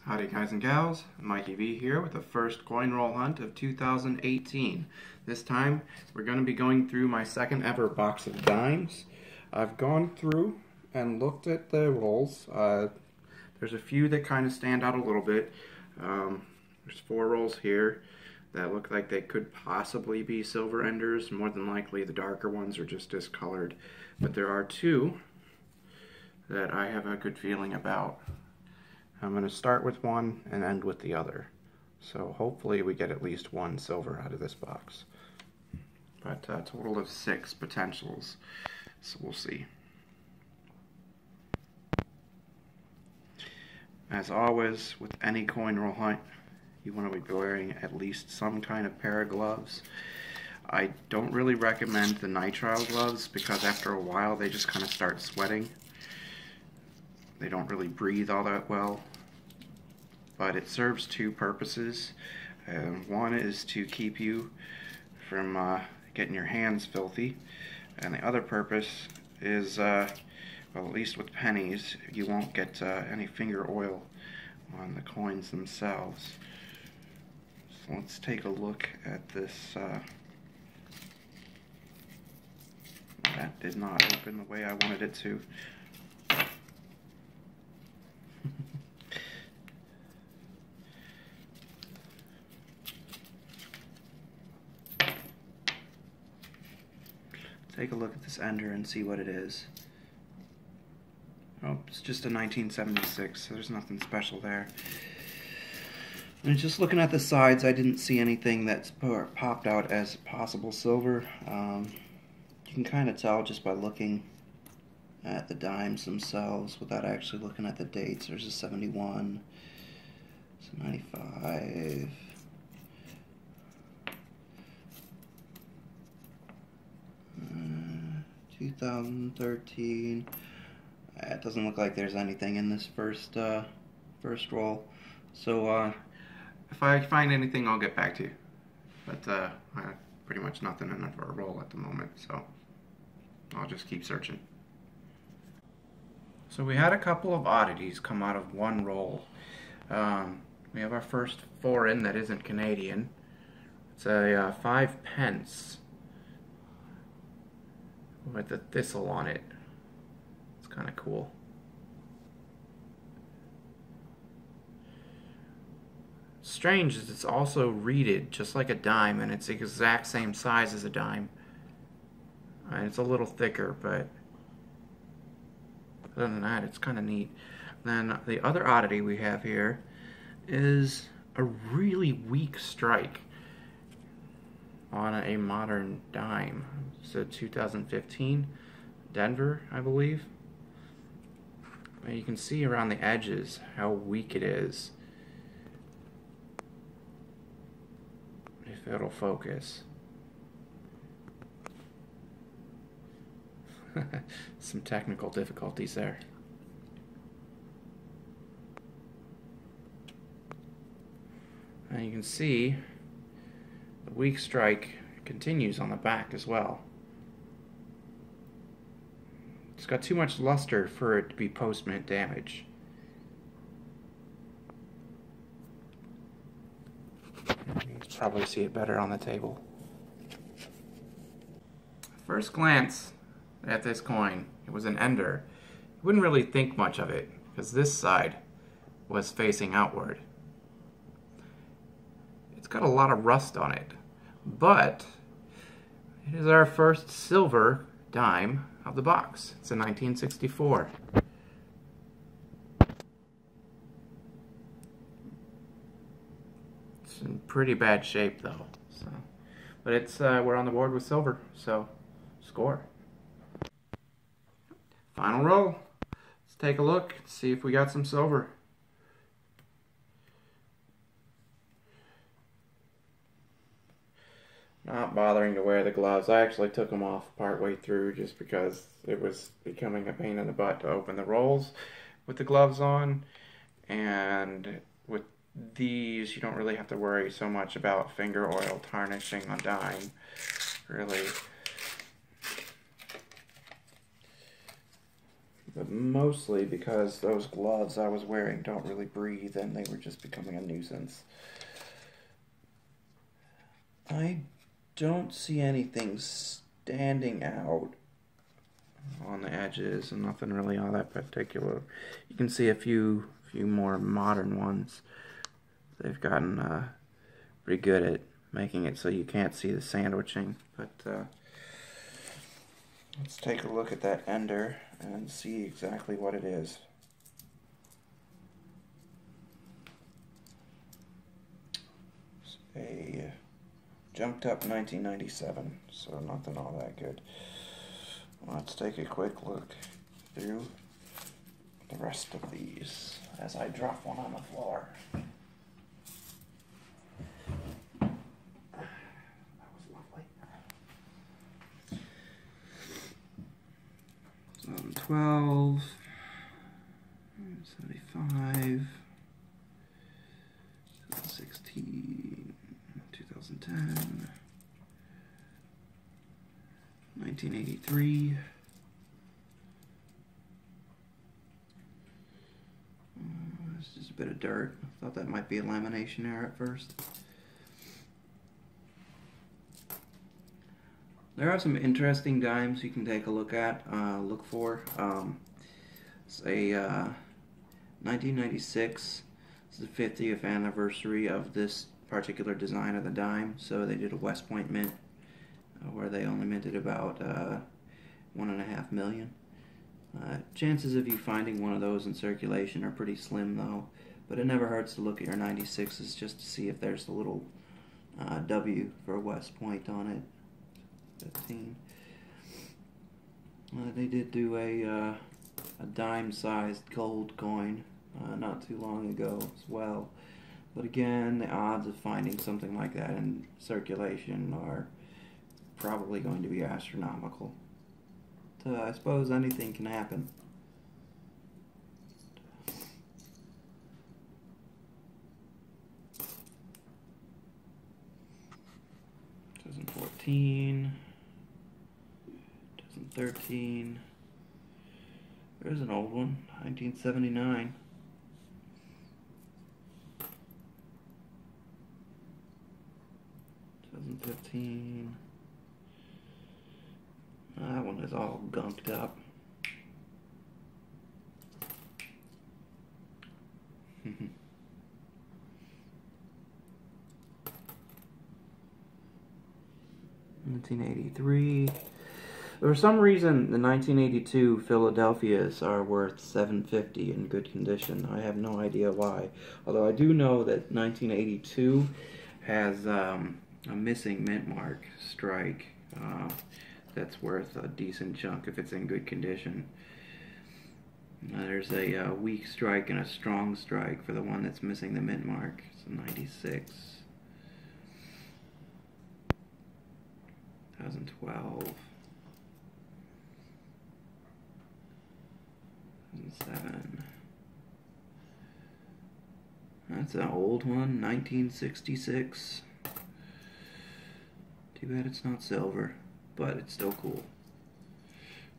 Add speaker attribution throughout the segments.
Speaker 1: Howdy guys and gals, Mikey V here with the first coin roll hunt of 2018. This time we're going to be going through my second ever box of dimes. I've gone through and looked at the rolls. There's a few that kind of stand out a little bit. There's 4 rolls here that look like they could possibly be silver enders. More than likely the darker ones are just discolored. But there are 2 that I have a good feeling about. I'm going to start with one and end with the other. So hopefully we get at least 1 silver out of this box. But a total of 6 potentials. So we'll see. As always, with any coin roll hunt, you want to be wearing at least some kind of pair of gloves. I don't really recommend the nitrile gloves because after a while they just kind of start sweating. They don't really breathe all that well, but it serves 2 purposes. One is to keep you from getting your hands filthy, and the other purpose is, well, at least with pennies, you won't get any finger oil on the coins themselves. So let's take a look at this. That did not open the way I wanted it to. Take a look at this ender and see what it is. Oh, it's just a 1976, so there's nothing special there. And just looking at the sides, I didn't see anything that's popped out as possible silver. You can kind of tell just by looking at the dimes themselves without actually looking at the dates. There's a 71, it's a 95. 2013. It doesn't look like there's anything in this first roll. So if I find anything, I'll get back to you. But I have pretty much nothing in our roll at the moment, so I'll just keep searching. So we had a couple of oddities come out of one roll. We have our first foreign that isn't Canadian. It's a 5 pence. With the thistle on it. It's kind of cool. Strange is it's also reeded just like a dime, and it's the exact same size as a dime. And it's a little thicker, but other than that, it's kind of neat. Then the other oddity we have here is a really weak strike on a modern dime. So 2015 Denver, I believe. And you can see around the edges how weak it is. If it'll focus. Some technical difficulties there. And you can see the weak strike continues on the back as well. It's got too much luster for it to be post-mint damage. You can probably see it better on the table. First glance at this coin, it was an ender. You wouldn't really think much of it because this side was facing outward. It's got a lot of rust on it, but it is our first silver dime of the box. It's a 1964. It's in pretty bad shape though. So, but it's we're on the board with silver, so score. Final roll. Let's take a look, see if we got some silver. Not bothering to wear the gloves. I actually took them off partway through just because it was becoming a pain in the butt to open the rolls with the gloves on. And with these, you don't really have to worry so much about finger oil tarnishing on dime, really. but mostly because those gloves I was wearing don't really breathe and they were just becoming a nuisance. I don't see anything standing out on the edges, and nothing really all that particular. You can see a few more modern ones. They've gotten pretty good at making it so you can't see the sandwiching, but let's take a look at that ender and see exactly what it is. It's a jumped up 1997, so nothing all that good. Let's take a quick look through the rest of these as I drop one on the floor. That was lovely. 2012, 75, 2016, 2010, 1983. This is a bit of dirt. I thought that might be a lamination error at first. There are some interesting dimes you can take a look at, look for. It's a 1996. It's the 50th anniversary of this particular design of the dime, so they did a West Point mint where they only minted about 1.5 million. Chances of you finding one of those in circulation are pretty slim though, but it never hurts to look at your 96s just to see if there's a little W for West Point on it. 15. They did do a dime-sized gold coin not too long ago as well, but again, the odds of finding something like that in circulation are probably going to be astronomical. So I suppose anything can happen. Two 2014. 2013. There's an old one, 1979. That one is all gunked up. $1983. For some reason, the 1982 Philadelphias are worth $750 in good condition. I have no idea why. Although I do know that 1982 has a missing mint mark strike that's worth a decent chunk if it's in good condition. There's a weak strike and a strong strike for the one that's missing the mint mark. It's a 96. 2012. 2007. That's an old one, 1966. Too bad it's not silver, but it's still cool.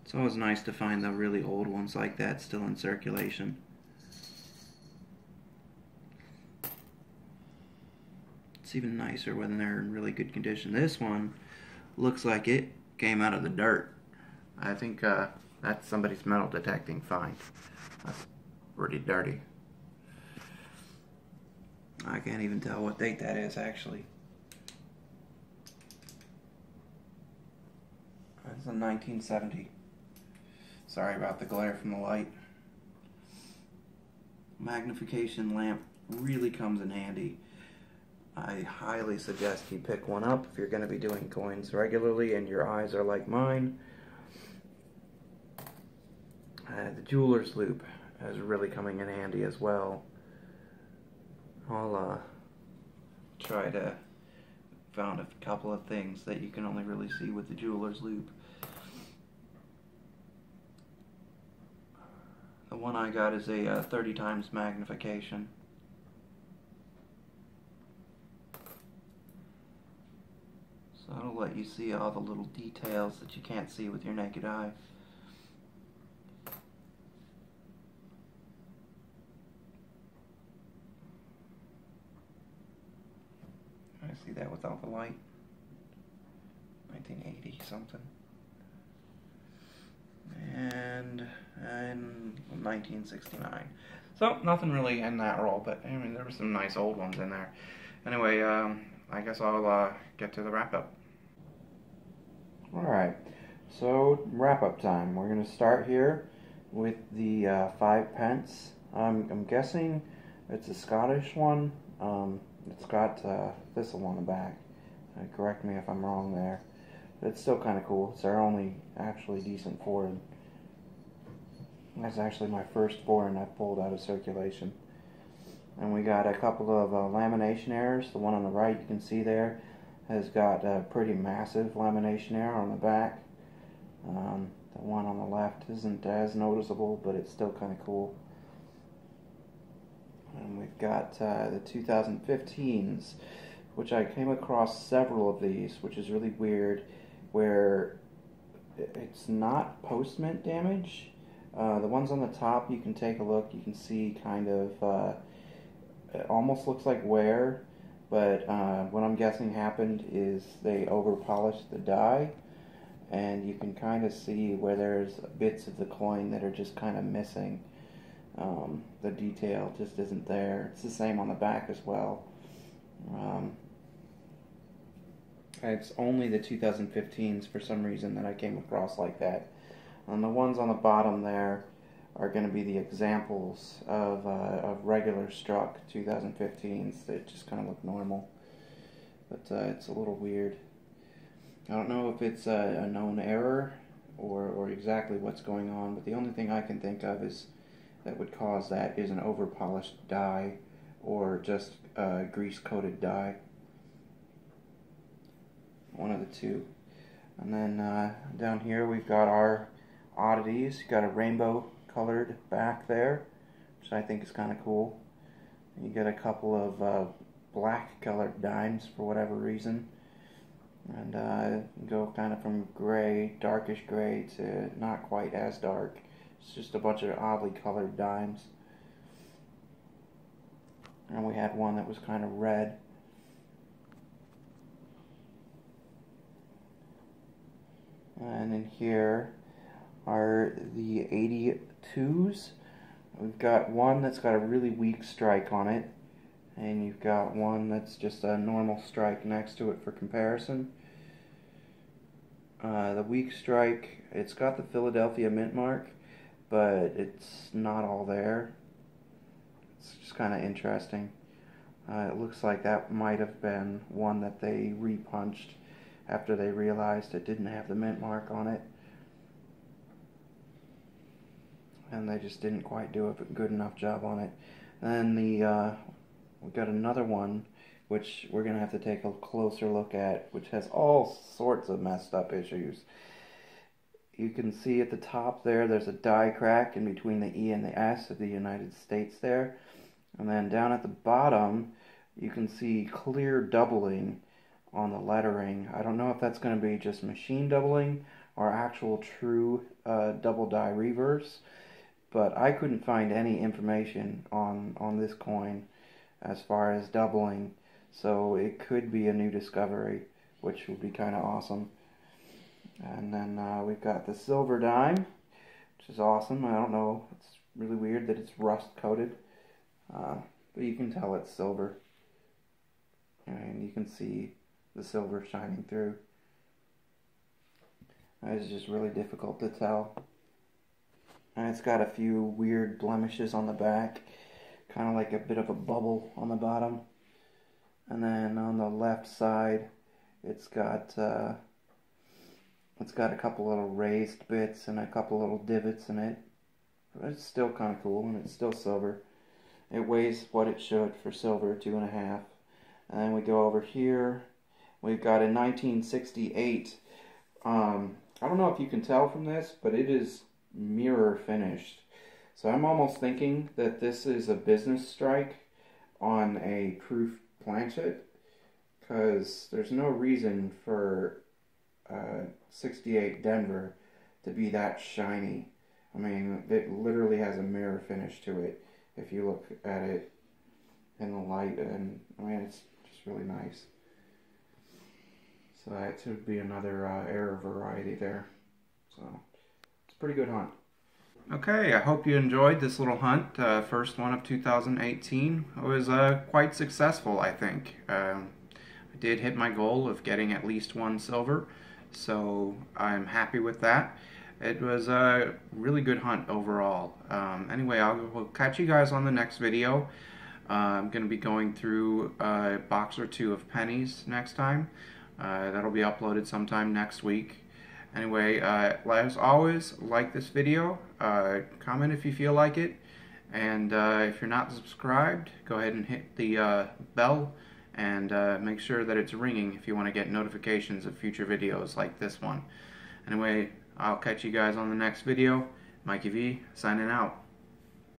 Speaker 1: It's always nice to find the really old ones like that still in circulation. It's even nicer when they're in really good condition. This one looks like it came out of the dirt. I think that's somebody's metal detecting find. That's pretty dirty. I can't even tell what date that is actually. That's a 1970. Sorry about the glare from the light. Magnification lamp really comes in handy. I highly suggest you pick one up if you're going to be doing coins regularly and your eyes are like mine. The jeweler's loop is really coming in handy as well. I'll try to found a couple of things that you can only really see with the jeweler's loop. The one I got is a 30 times magnification. So that'll let you see all the little details that you can't see with your naked eye. of see that without the light. 1980 something. And 1969. So, nothing really in that roll, but I mean, there were some nice old ones in there. Anyway, I guess I'll get to the wrap-up. Alright, so wrap-up time. We're going to start here with the 5 pence. I'm guessing it's a Scottish one. It's got thistle on the back. Correct me if I'm wrong there. It's still kind of cool. It's our only actually decent foreign. That's actually my first foreign I pulled out of circulation. And we got a couple of lamination errors. The one on the right, you can see there, has got a pretty massive lamination error on the back. The one on the left isn't as noticeable, but it's still kind of cool. And we've got the 2015s, which I came across several of these, which is really weird, where it's not post-mint damage. The ones on the top, you can take a look, you can see kind of, it almost looks like wear, but what I'm guessing happened is they over-polished the die, and you can kind of see where there's bits of the coin that are just kind of missing. The detail just isn't there. It's the same on the back as well. It's only the 2015s for some reason that I came across like that. And the ones on the bottom there are going to be the examples of regular struck 2015s that just kind of look normal. But it's a little weird. I don't know if it's a known error or exactly what's going on, but the only thing I can think of is that would cause that is an over-polished die or just grease-coated die. One of the two. And then down here we've got our oddities. You've got a rainbow colored back there, which I think is kind of cool. You get a couple of black colored dimes for whatever reason. And go kind of from gray, darkish gray, to not quite as dark. It's just a bunch of oddly colored dimes. And we had one that was kind of red. And in here are the 82s. We've got one that's got a really weak strike on it, and you've got one that's just a normal strike next to it for comparison. The weak strike, it's got the Philadelphia mint mark, but it's not all there. It's just kind of interesting. It looks like that might have been one that they repunched after they realized it didn't have the mint mark on it. And they just didn't quite do a good enough job on it. And then we've got another one, which we're going to have to take a closer look at, which has all sorts of messed up issues. You can see at the top there's a die crack in between the E and the S of the United States there. And then down at the bottom, you can see clear doubling on the lettering. I don't know if that's going to be just machine doubling or actual true double die reverse, but I couldn't find any information on this coin as far as doubling, so it could be a new discovery, which would be kind of awesome. And then we've got the silver dime, which is awesome. I don't know, it's really weird that it's rust coated, but you can tell it's silver, and you can see the silver shining through. It's just really difficult to tell. And it's got a few weird blemishes on the back, kind of like a bit of a bubble on the bottom. And then on the left side, it's got a couple little raised bits and a couple little divots in it. But it's still kind of cool, and it's still silver. It weighs what it should for silver, 2.5. And then we go over here. We've got a 1968. I don't know if you can tell from this, but it is mirror finished. So I'm almost thinking that this is a business strike on a proof planchet, because there's no reason for 68 Denver to be that shiny. I mean, it literally has a mirror finish to it if you look at it in the light, and I mean, it's just really nice. So that should be another error variety there. So it's a pretty good hunt. Okay, I hope you enjoyed this little hunt, first one of 2018. It was quite successful, I think. I did hit my goal of getting at least one silver, so I'm happy with that. It was a really good hunt overall. Anyway, we'll catch you guys on the next video. I'm going to be going through a box or two of pennies next time. That'll be uploaded sometime next week. Anyway, as always, like this video, comment if you feel like it, and if you're not subscribed, go ahead and hit the bell, and make sure that it's ringing if you want to get notifications of future videos like this one. Anyway, I'll catch you guys on the next video. Mikey V, signing out.